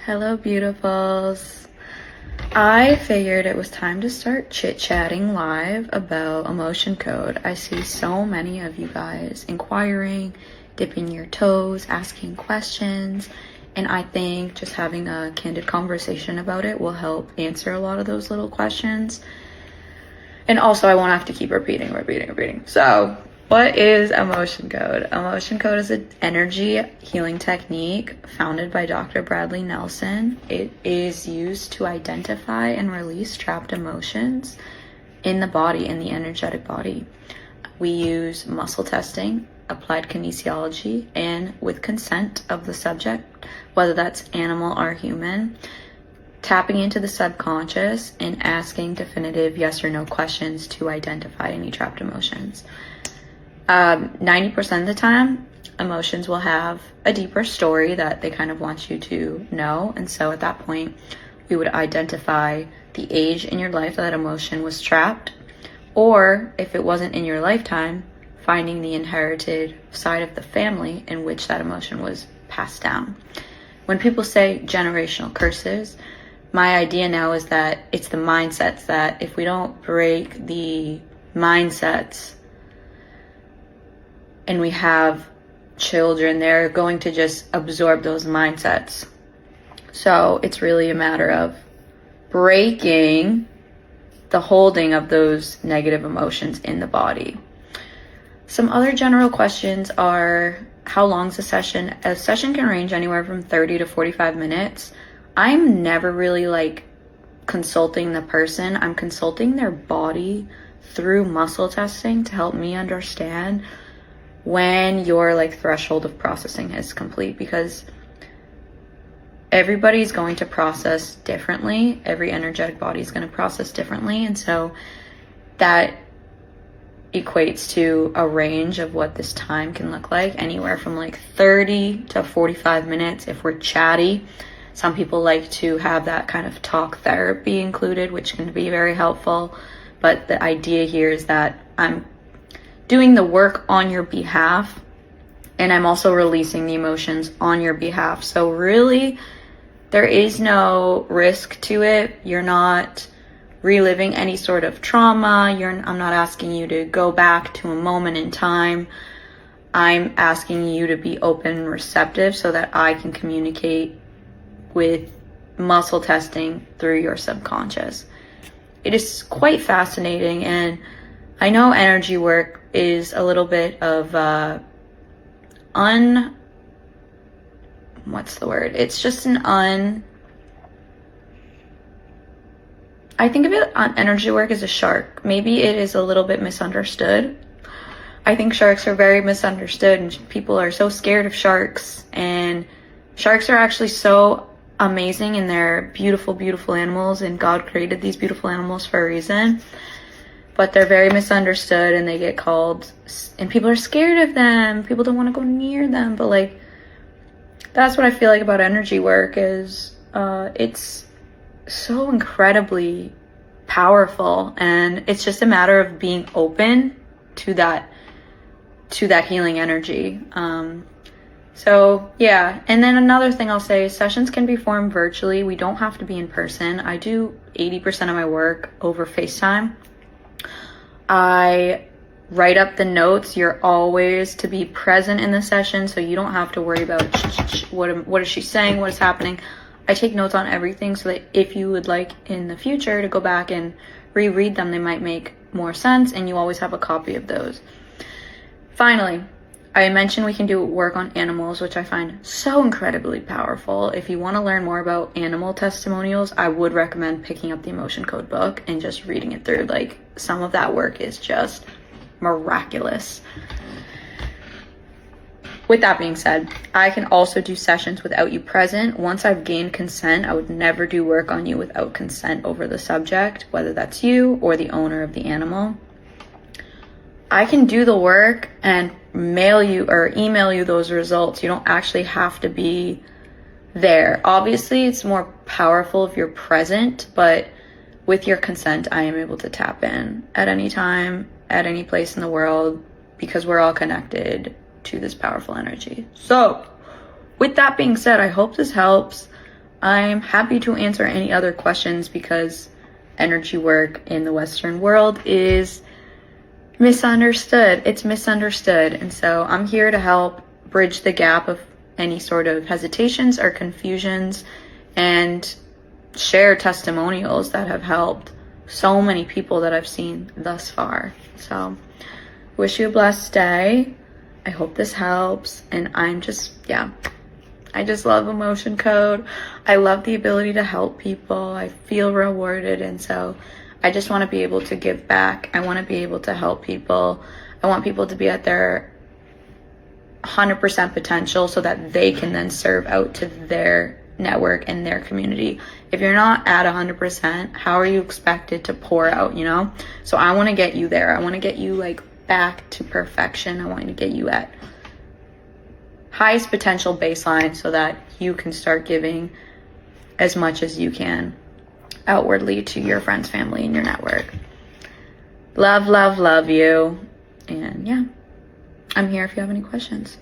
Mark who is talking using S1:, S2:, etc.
S1: Hello, beautifuls. I figured it was time to start chit-chatting live about emotion code. I see so many of you guys inquiring, dipping your toes, asking questions, and I think just having a candid conversation about it will help answer a lot of those little questions. And also, I won't have to keep repeating. So, what is emotion code? Emotion code is an energy healing technique founded by Dr. Bradley Nelson. It is used to identify and release trapped emotions in the body, in the energetic body. We use muscle testing, applied kinesiology, and with consent of the subject, whether that's animal or human, tapping into the subconscious and asking definitive yes or no questions to identify any trapped emotions. 90% of the time, emotions will have a deeper story that they kind of want you to know. And so at that point, we would identify the age in your life that emotion was trapped, or if it wasn't in your lifetime, finding the inherited side of the family in which that emotion was passed down. When people say generational curses, my idea now is that it's the mindsets, that if we don't break the mindsets and we have children, they're going to just absorb those mindsets. So it's really a matter of breaking the holding of those negative emotions in the body. Some other general questions are, how long is a session? A session can range anywhere from 30 to 45 minutes. I'm never really consulting the person. I'm consulting their body through muscle testing to help me understand when your threshold of processing is complete, because everybody's going to process differently. Every energetic body is going to process differently. And so that equates to a range of what this time can look like, anywhere from 30 to 45 minutes if we're chatty. Some people like to have that kind of talk therapy included, which can be very helpful. But the idea here is that I'm doing the work on your behalf, and I'm also releasing the emotions on your behalf. So really, there is no risk to it. You're not reliving any sort of trauma. I'm not asking you to go back to a moment in time. I'm asking you to be open and receptive so that I can communicate with muscle testing through your subconscious. It is quite fascinating, and I know energy work is a little bit of it's just I think of it on energy work as a shark. Maybe it is a little bit misunderstood. I think sharks are very misunderstood, and people are so scared of sharks, and sharks are actually so amazing, and they're beautiful, beautiful animals, and God created these beautiful animals for a reason. But they're very misunderstood, and they get called, and people are scared of them. People don't want to go near them. But that's what I feel like about energy work is it's so incredibly powerful, and it's just a matter of being open to that healing energy. So yeah, and then another thing I'll say is sessions can be formed virtually. We don't have to be in person. I do 80% of my work over FaceTime. I write up the notes. You're always to be present in the session, so you don't have to worry about what is she saying, what is happening. I take notes on everything so that if you would like in the future to go back and reread them, they might make more sense, and you always have a copy of those. Finally, I mentioned we can do work on animals, which I find so incredibly powerful. If you want to learn more about animal testimonials, I would recommend picking up the Emotion Code book and just reading it through. Some of that work is just miraculous. With that being said, I can also do sessions without you present. Once I've gained consent, I would never do work on you without consent over the subject, whether that's you or the owner of the animal. I can do the work and mail you or email you those results. You don't actually have to be there. Obviously, it's more powerful if you're present, but with your consent, I am able to tap in at any time, at any place in the world, because we're all connected to this powerful energy. So with that being said, I hope this helps. I'm happy to answer any other questions because energy work in the Western world is misunderstood. It's misunderstood. And so I'm here to help bridge the gap of any sort of hesitations or confusions and share testimonials that have helped so many people that I've seen thus far. So wish you a blessed day. I hope this helps. And I just love emotion code. I love the ability to help people. I feel rewarded. And so I just want to be able to give back. I want to be able to help people. I want people to be at their 100% potential so that they can then serve out to their network and their community. If you're not at 100%, how are you expected to pour out, you know? So I want to get you there. I want to get you like back to perfection. I want to get you at highest potential baseline so that you can start giving as much as you can outwardly to your friends, family, and your network. Love, love, love you. And yeah, I'm here if you have any questions.